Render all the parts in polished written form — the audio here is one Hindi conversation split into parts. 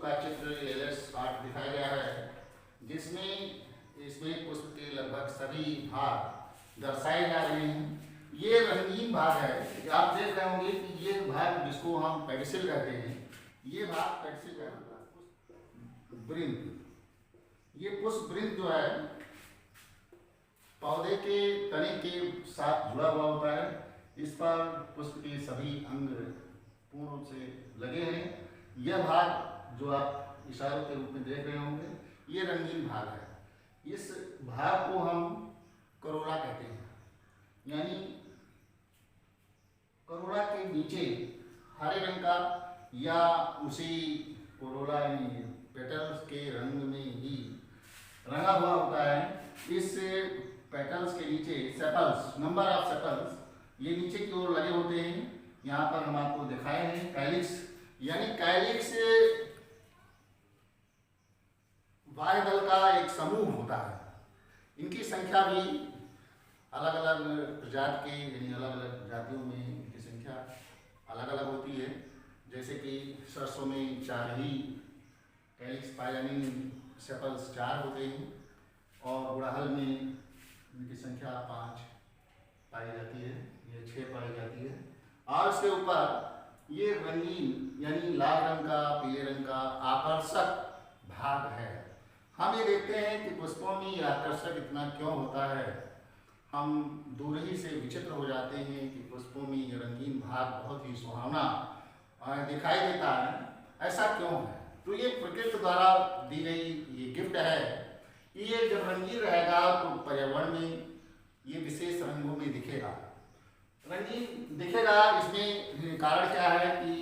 का चित्र एलएस आर्ट दिखाया गया है, जिसमें इसमें पुष्प के लगभग सभी भाग दर्शाए जा रहे हैं। ये रंगीन भाग है। आप देख रहे होंगे कि ये भाग जिसको हम पेडिसिल कहते हैं, ये भाग पेडिसिल कहलाता है। वृंत, ये पुष्प वृंत जो है पौधे के तने के साथ जुड़ा हुआ होता है। इस पर पुष्प के सभी अंग पूर्ण रूप से लगे हैं। यह भाग जो आप इशारों के रूप में देख रहे होंगे, ये रंगीन भाग है। इस भाग को हम करोला कहते हैं। यानी करोला के नीचे हरे रंग का या उसी करोला यानी पेटल्स के रंग में ही रंगा हुआ होता है। इस पेटल्स के नीचे सेपल्स, नंबर ऑफ सेपल्स, ये नीचे की ओर लगे होते हैं। यहाँ पर हम आपको दिखाए हैं कैलिक्स, यानी कैलिक्स वायुदल का एक समूह होता है। इनकी संख्या भी अलग अलग प्रजाति के यानी अलग अलग जातियों में इनकी संख्या अलग अलग होती है। जैसे कि सरसों में 4 ही कैलिक्स पाए जाने, सेपल्स 4 होते हैं, और गुड़हल में इनकी संख्या 5 पाई जाती है, ये 6 पाई जाती है। और इसके ऊपर ये रंगीन यानी लाल रंग का, पीले रंग का आकर्षक भाग है। हम ये देखते हैं कि पुष्पों में ये आकर्षक इतना क्यों होता है। हम दूर ही से विचित्र हो जाते हैं कि पुष्पों में ये रंगीन भाग बहुत ही सुहावना दिखाई देता है। ऐसा क्यों है? तो ये प्रकृति द्वारा दी गई ये गिफ्ट है। ये जब रंगीन रहेगा तो पर्यावरण में ये विशेष रंगों में दिखेगा, रंगीन दिखेगा। इसमें कारण क्या है कि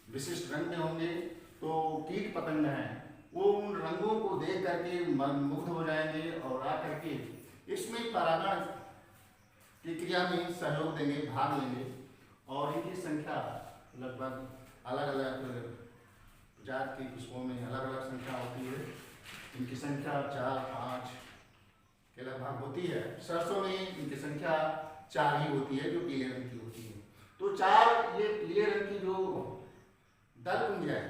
विशिष्ट रंग में होंगे तो कीट पतंग हैं, वो उन रंगों को देख करके मुग्ध हो जाएंगे और आ करके इसमें परागण की क्रिया में सहयोग देंगे, भाग लेंगे। और इनकी संख्या लगभग अलग अलग प्रजाति के पुष्पों में अलग अलग संख्या होती है। इनकी संख्या 4-5 के लगभग होती है। सरसों में इनकी संख्या 4 ही होती है, जो पीले रंग की होती है। तो 4 ये पीले रंग की जो दलपुंज है,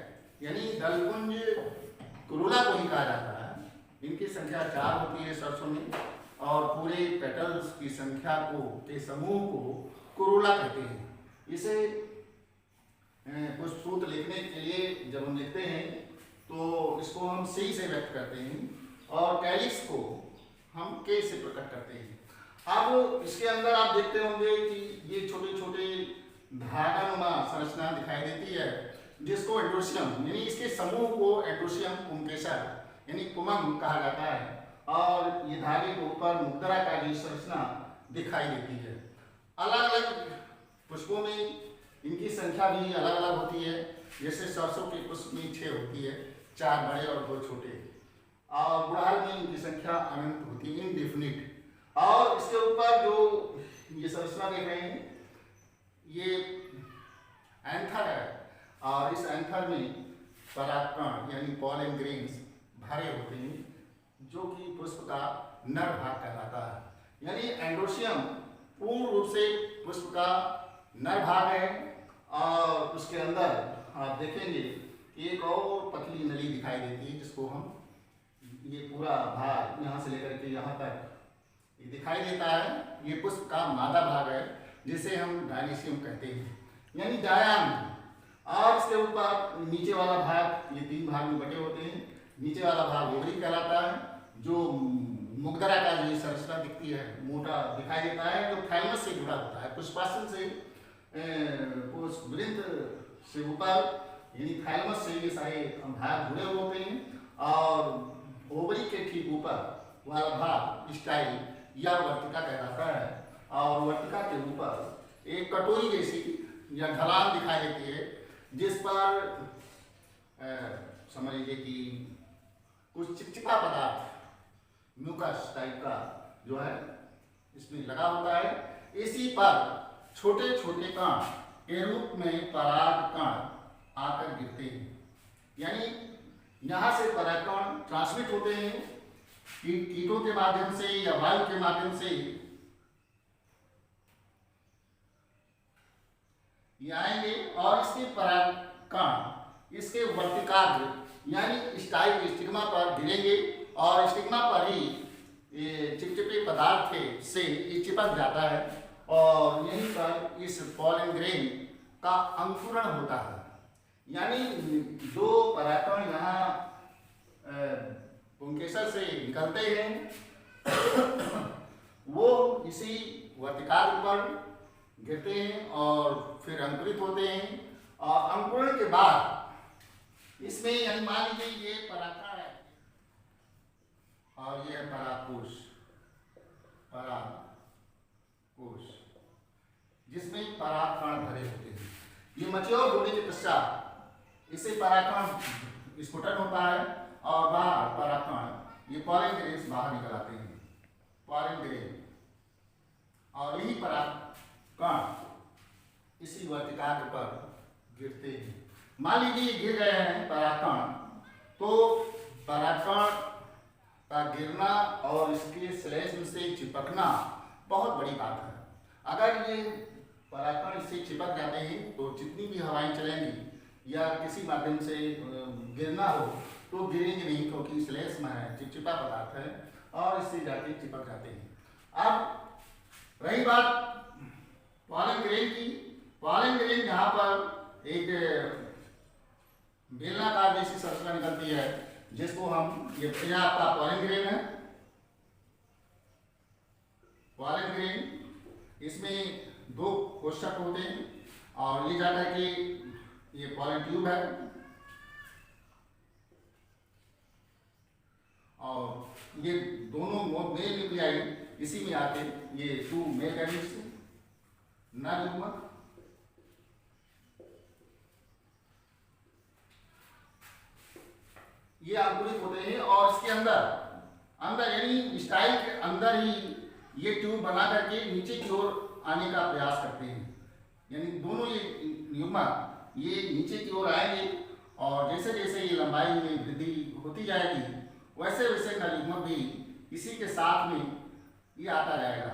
यानी दलपुंज करोला को ही कहा जाता है, इनकी संख्या 4 होती है सरसों में। और पूरे पेटल्स की संख्या को के समूह को करोला कहते हैं। इसे पुष्प सूत्र लिखने के लिए जब हम लिखते हैं तो इसको हम सी से व्यक्त करते हैं और कैलिक्स को हम के से प्रकट करते हैं। अब इसके अंदर आप देखते होंगे कि ये छोटे छोटे धागानुमा संरचना दिखाई देती है, जिसको एंड्रोसियम यानी इसके समूह को एंड्रोसियम पुंकेसर यानी कुमम कहा जाता है। और ये धागे के ऊपर मुद्राकारी संरचना दिखाई देती है। अलग अलग पुष्पों में इनकी संख्या भी अलग अलग होती है। जैसे सरसों के पुष्प में 6 होती है, 4 बड़े और 2 छोटे। और गुड़हल में इनकी संख्या अनंत होती है, इनडेफिनिट। और इसके ऊपर जो ये संरचना देख रहे हैं, ये एंथर है, और इस एंथर में परागकण यानी पॉलन ग्रेन्स भरे होते हैं, जो कि पुष्प का नर भाग कहलाता है। यानी एंड्रोसियम पूर्ण रूप से पुष्प का नर भाग है। और उसके अंदर आप देखेंगे एक और पतली नली दिखाई देती है, जिसको हम ये पूरा भाग यहाँ से लेकर के यहाँ तक ये दिखाई देता है। ये पुष्प का मादा भाग है, जिसे हम डायनीशियम कहते हैं, यानी डायाम। और इसके ऊपर नीचे वाला भाग, ये 3 भाग में बटे होते हैं। नीचे वाला भाग ओवरी कहलाता है, जो मुग्धरा का जो संरचना दिखती है, मोटा दिखाई देता है, जो थैलमस से जुड़ा होता है। पुष्पासन से पुष्पवृंत से ऊपर यानी थैलमस से ये सारे भाग जुड़े हुए होते हैं। और ओवरी के ठीक ऊपर वाला भाग स्टाइल या वर्तिका कहलाता है। और वर्तिका के ऊपर एक कटोरी जैसी या ढलान दिखाई देती है, जिस पर समझ लीजिए कि कुछ चिपचिपा पदार्थ म्यूकस टाइप का जो है इसमें लगा होता है। इसी पर छोटे छोटे कण के रूप में पराग कण आकर गिरते हैं। यानी यहाँ से परागकण ट्रांसमिट होते हैं कीटों के माध्यम से या वायु के माध्यम से। ये आएंगे और इसके परागकण इसके वर्तिकाग्र यानी स्टाइल स्टिग्मा पर गिरेंगे और स्टिग्मा पर ही ये चिपचिपे पदार्थ से ये चिपक जाता है और यहीं पर इस पॉलन ग्रेन का अंकुरण होता है। यानी जो परागकण यहाँ पुंकेसर से निकलते हैं वो इसी वर्तिकाल पर गिरते हैं और फिर अंकुरित होते हैं और अंकुरण के बाद इसमें यानी मान लीजिए ये परागकण है और ये है परागकोश, परागकोश जिसमें परागकण भरे होते हैं। ये मैच्योर होने के पश्चात इससे परागकण स्फुटन होता है और बाहर परागकण ये पॉलन ग्रेन्स बाहर निकल आते हैं, पॉलन ग्रेन, और यही परागकण इसी वर्तिकाग्र पर गिरते हैं। मान लीजिए गिर गए हैं परागकण, तो परागकण का गिरना और इसके श्लेष्म से चिपकना बहुत बड़ी बात है। अगर ये परागकण इससे चिपक जाते हैं तो जितनी भी हवाएं चलेंगी या किसी माध्यम से गिरना हो तो गिरेंगे नहीं, क्योंकि श्लेष्म है, चिपचिपा पदार्थ है और इससे जाके चिपक जाते हैं। अब रही बात पॉलन ग्रेन की, पॉलन ग्रेन यहाँ पर एक बेलनाकार जैसी संरचना निकलती है जिसको हम ये आपका पॉलन ग्रेन है, पॉलन ग्रेन, इसमें दो कोष्ठक होते हैं और ये जाकर के ये पॉलन ट्यूब है और ये दोनों मेल न्यूक्लियाई इसी में आते ये टू मेल गैमेट्स नर युग्मक, ये अंकुरित होते हैं और इसके अंदर यानी स्टाइल के अंदर ही ये ट्यूब बना करके नीचे की ओर आने का प्रयास करते हैं। यानी दोनों ये युग्मक ये नीचे की ओर आएंगे और जैसे जैसे ये लंबाई में वृद्धि होती जाएगी वैसे वैसे नर युग्मक भी इसी के साथ में ये आता जाएगा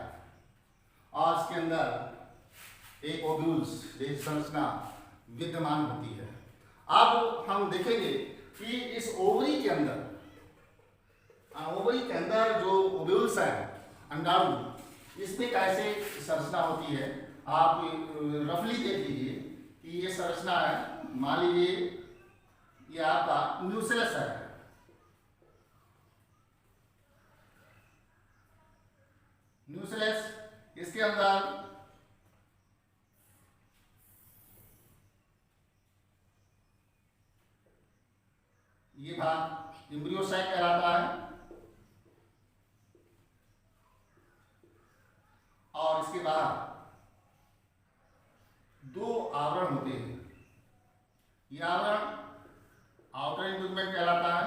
और इसके अंदर एक ओव्यूल्स जैसी संरचना विद्यमान होती है। अब हम देखेंगे कि इस ओवरी के अंदर जो ओव्यूल्स है अंडाणु, इसमें कैसे संरचना होती है। आप रफली देख लीजिए कि ये संरचना है, मान लीजिए ये आपका न्यूक्लियस है, न्यूक्लियस, इसके अंदर ये भाग एम्ब्रियोसाइट कहलाता है और इसके बाद दो आवरण होते हैं। ये आवरण आउटर इंट्यूबमेंट कहलाता है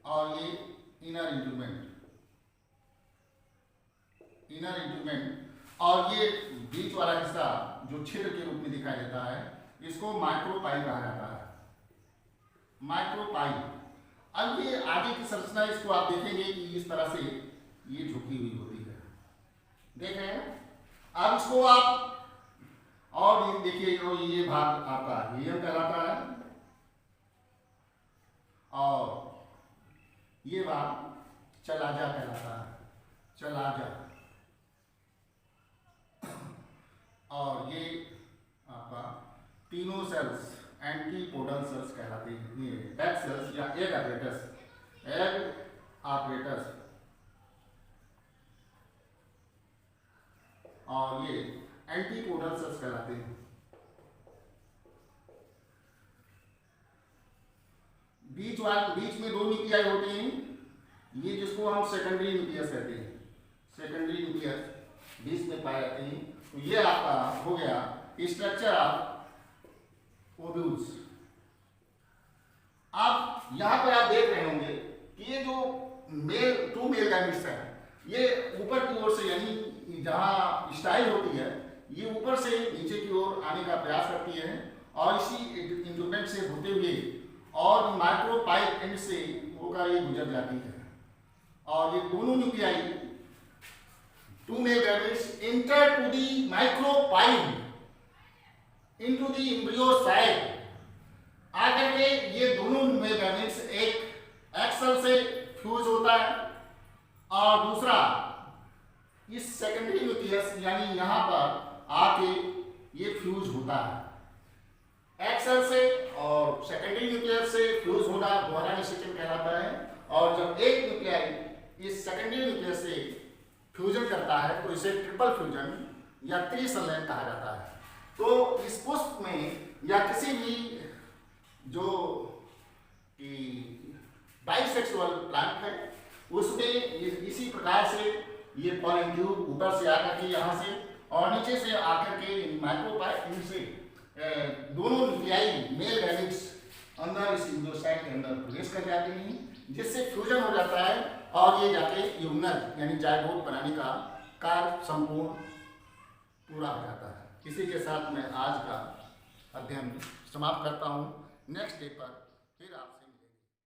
और ये इनर इंट्यूबमेंट, और ये बीच वाला हिस्सा जो छिद्र के रूप में दिखाई देता है इसको माइक्रोपाइल कहा जाता है, माइक्रोपाइल। अब ये आगे की संरचना इसको आप देखेंगे कि इस तरह से ये झुकी हुई होती है, देख रहे हैं। अब इसको आप और देखिए ये भाग आपका हीलियम कहलाता है और ये भाग चलाजा कहलाता है, चलाजा, और ये आपका तीनों सेल्स एंटीपोडल सेल्स कहलाते हैं। ये एग सेल्स या एग ऑपरेटस और ये एंटीपोडल सेल्स कहलाते हैं। बीच में दो न्यूक्लियाई होते हैं, ये जिसको हम सेकेंडरी न्यूक्लियस कहते हैं, सेकेंडरी न्यूक्लियस बीच में पाए जाते हैं। तो ये आपका हो गया स्ट्रक्चर ऑफ ओव्यूल्स। अब यहां पर आप देख रहे होंगे कि ये जो टू मेल गैमेट्स है ये ऊपर की ओर से यानी जहां स्टाइल होती है ये ऊपर से नीचे की ओर आने का प्रयास करती है और इसी इंट्यूबमेंट से होते हुए और माइक्रोपाइल एंड से होकर ये गुजर जाती है और ये दोनों nuclei two male gametes enter to the micropyle into the embryo site, आकर के ये दोनों मेल गैमेट्स एक एक्सल से फ्यूज होता है और दूसरा इस सेकेंडरी न्यूक्लियस यानी यहाँ पर आके ये फ्यूज होता है। एक्सल से और सेकेंडरी न्यूक्लियस से फ्यूज होना दोहरा निषेचन कहलाता है। और जब एक न्यूक्लियाई इस सेकेंडरी न्यूक्लियस से फ्यूजन करता है तो इसे ट्रिपल फ्यूजन या त्रिसंलयन कहा जाता है। तो इस पुष्प में या किसी भी जो बाइसेक्सुअल प्लांट है उसमें इसी प्रकार से ये पॉलन ट्यूब ऊपर से आकर के यहाँ से और नीचे से आकर के माइक्रोपाइप इनसे दोनों न्यूक्लियाई मेल गैमेट्स अंदर इस एंडोसाइट के अंदर प्रवेश कर जाते हैं, जिससे फ्यूजन हो जाता है और ये जाके युग्मक यानी जायगोट बनाने का कार्य संपूर्ण पूरा हो जाता है। इसी के साथ मैं आज का अध्ययन समाप्त करता हूँ। नेक्स्ट डे पर फिर आपसे